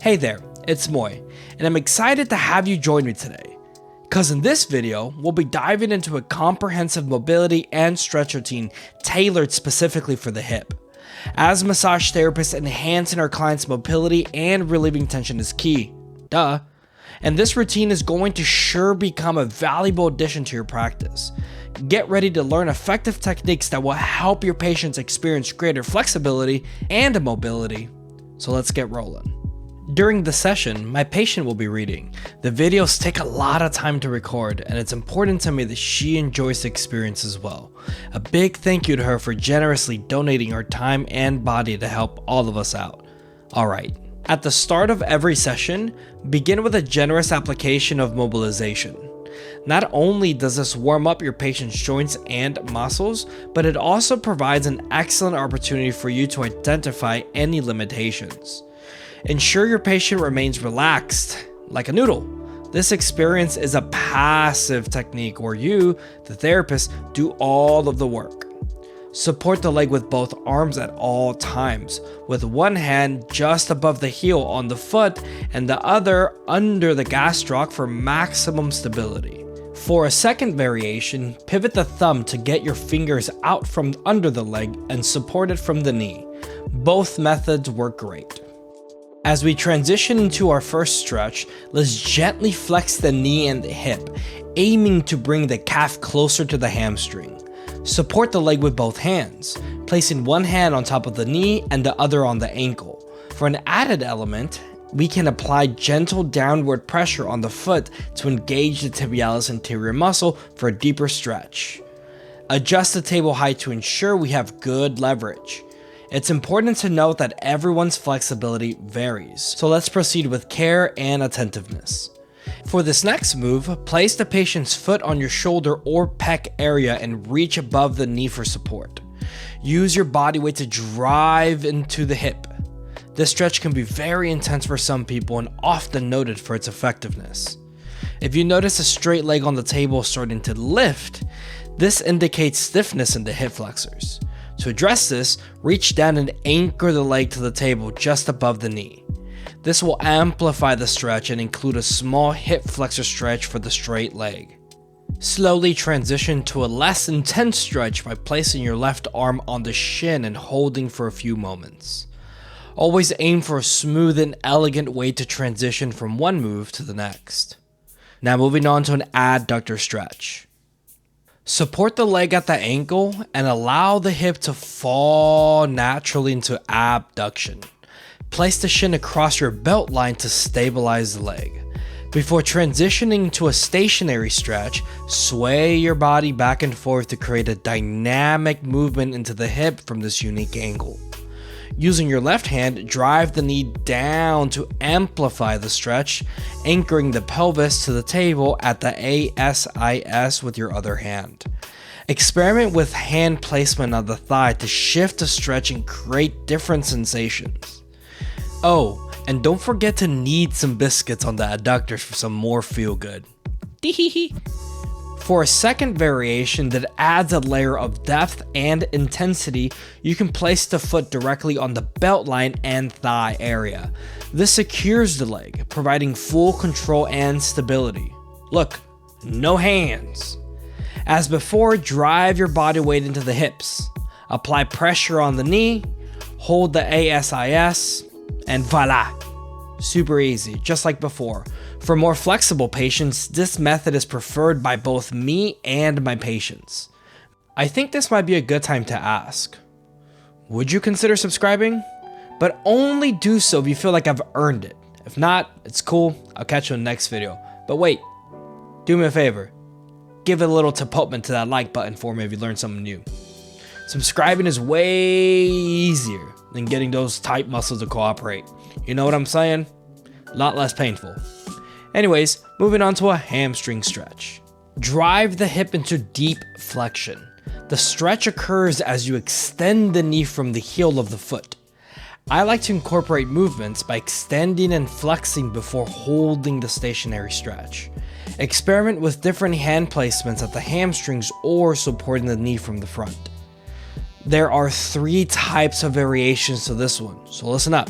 Hey there, it's Moy, and I'm excited to have you join me today. Cause in this video, we'll be diving into a comprehensive mobility and stretch routine tailored specifically for the hip. As massage therapists, enhancing our clients' mobility and relieving tension is key. Duh. And this routine is going to sure become a valuable addition to your practice. Get ready to learn effective techniques that will help your patients experience greater flexibility and mobility. So let's get rolling. During the session, my patient will be reading. The videos take a lot of time to record, and it's important to me that she enjoys the experience as well. A big thank you to her for generously donating her time and body to help all of us out. Alright, at the start of every session, begin with a generous application of mobilization. Not only does this warm up your patient's joints and muscles, but it also provides an excellent opportunity for you to identify any limitations. Ensure your patient remains relaxed, like a noodle. This experience is a passive technique where you, the therapist, do all of the work. Support the leg with both arms at all times, with one hand just above the heel on the foot and the other under the gastroc for maximum stability. For a second variation, pivot the thumb to get your fingers out from under the leg and support it from the knee. Both methods work great. As we transition into our first stretch, let's gently flex the knee and the hip, aiming to bring the calf closer to the hamstring. Support the leg with both hands, placing one hand on top of the knee and the other on the ankle. For an added element, we can apply gentle downward pressure on the foot to engage the tibialis anterior muscle for a deeper stretch. Adjust the table height to ensure we have good leverage. It's important to note that everyone's flexibility varies, so let's proceed with care and attentiveness. For this next move, place the patient's foot on your shoulder or pec area and reach above the knee for support. Use your body weight to drive into the hip. This stretch can be very intense for some people and often noted for its effectiveness. If you notice a straight leg on the table starting to lift, this indicates stiffness in the hip flexors. To address this, reach down and anchor the leg to the table just above the knee. This will amplify the stretch and include a small hip flexor stretch for the straight leg. Slowly transition to a less intense stretch by placing your left arm on the shin and holding for a few moments. Always aim for a smooth and elegant way to transition from one move to the next. Now moving on to an adductor stretch. Support the leg at the ankle and allow the hip to fall naturally into abduction. Place the shin across your belt line to stabilize the leg. Before transitioning to a stationary stretch, sway your body back and forth to create a dynamic movement into the hip from this unique angle. Using your left hand, drive the knee down to amplify the stretch, anchoring the pelvis to the table at the ASIS with your other hand. Experiment with hand placement on the thigh to shift the stretch and create different sensations. Oh, and don't forget to knead some biscuits on the adductors for some more feel good. For a second variation that adds a layer of depth and intensity, you can place the foot directly on the belt line and thigh area. This secures the leg, providing full control and stability. Look, no hands. As before, drive your body weight into the hips. Apply pressure on the knee, hold the ASIS, and voila! Super easy, just like before. For more flexible patients, this method is preferred by both me and my patients. I think this might be a good time to ask, would you consider subscribing? But only do so if you feel like I've earned it. If not, it's cool, I'll catch you in the next video. But wait, do me a favor. Give it a little tipotment to that like button for me if you learned something new. Subscribing is way easier than getting those tight muscles to cooperate. You know what I'm saying? A lot less painful. Anyways, moving on to a hamstring stretch. Drive the hip into deep flexion. The stretch occurs as you extend the knee from the heel of the foot. I like to incorporate movements by extending and flexing before holding the stationary stretch. Experiment with different hand placements at the hamstrings or supporting the knee from the front. There are 3 types of variations to this one, so listen up.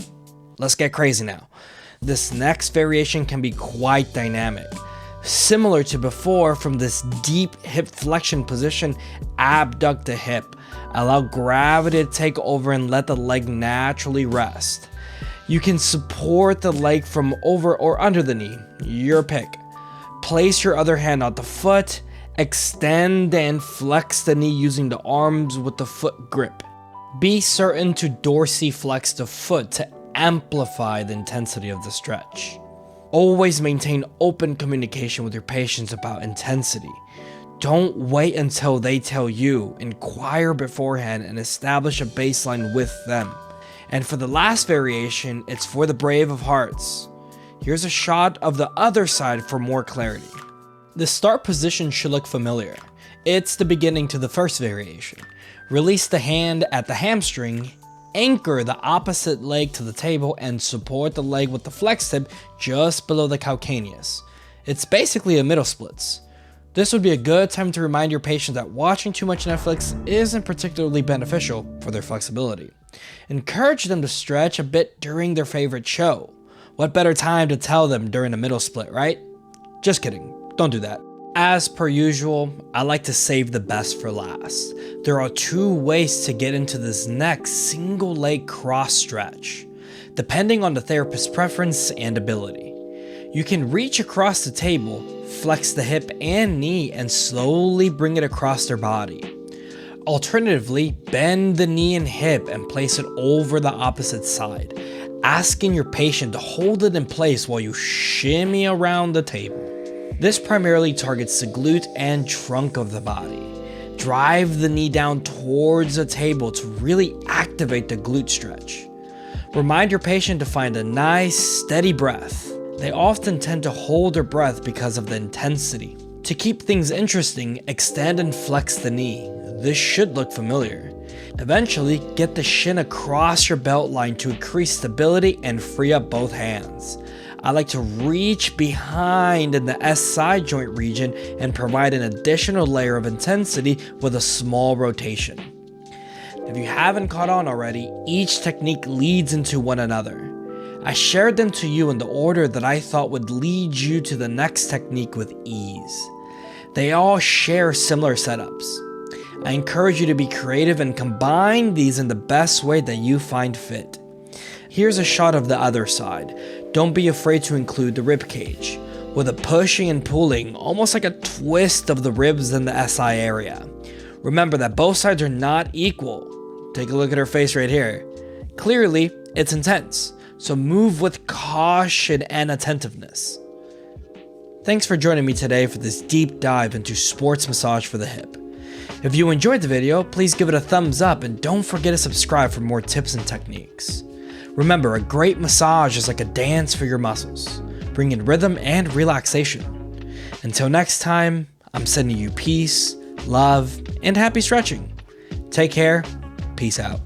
Let's get crazy now. This next variation can be quite dynamic. Similar to before, from this deep hip flexion position, abduct the hip. Allow gravity to take over and let the leg naturally rest. You can support the leg from over or under the knee, your pick. Place your other hand on the foot, extend and flex the knee using the arms with the foot grip. Be certain to dorsiflex the foot to amplify the intensity of the stretch. Always maintain open communication with your patients about intensity. Don't wait until they tell you. Inquire beforehand and establish a baseline with them. And for the last variation, it's for the brave of hearts. Here's a shot of the other side for more clarity. The start position should look familiar. It's the beginning to the first variation. Release the hand at the hamstring, anchor the opposite leg to the table, and support the leg with the flex tip just below the calcaneus. It's basically a middle splits. This would be a good time to remind your patient that watching too much Netflix isn't particularly beneficial for their flexibility. Encourage them to stretch a bit during their favorite show. What better time to tell them during a middle split, right? Just kidding, don't do that. As per usual, I like to save the best for last. There are 2 ways to get into this next single leg cross stretch, depending on the therapist's preference and ability. You can reach across the table, flex the hip and knee, and slowly bring it across their body. Alternatively, bend the knee and hip and place it over the opposite side, asking your patient to hold it in place while you shimmy around the table. This primarily targets the glute and trunk of the body. Drive the knee down towards the table to really activate the glute stretch. Remind your patient to find a nice, steady breath. They often tend to hold their breath because of the intensity. To keep things interesting, extend and flex the knee. This should look familiar. Eventually, get the shin across your belt line to increase stability and free up both hands. I like to reach behind in the SI joint region and provide an additional layer of intensity with a small rotation. If you haven't caught on already, each technique leads into one another. I shared them to you in the order that I thought would lead you to the next technique with ease. They all share similar setups. I encourage you to be creative and combine these in the best way that you find fit. Here's a shot of the other side. Don't be afraid to include the rib cage, with a pushing and pulling, almost like a twist of the ribs in the SI area. Remember that both sides are not equal. Take a look at her face right here. Clearly, it's intense, so move with caution and attentiveness. Thanks for joining me today for this deep dive into sports massage for the hip. If you enjoyed the video, please give it a thumbs up and don't forget to subscribe for more tips and techniques. Remember, a great massage is like a dance for your muscles, bringing rhythm and relaxation. Until next time, I'm sending you peace, love, and happy stretching. Take care. Peace out.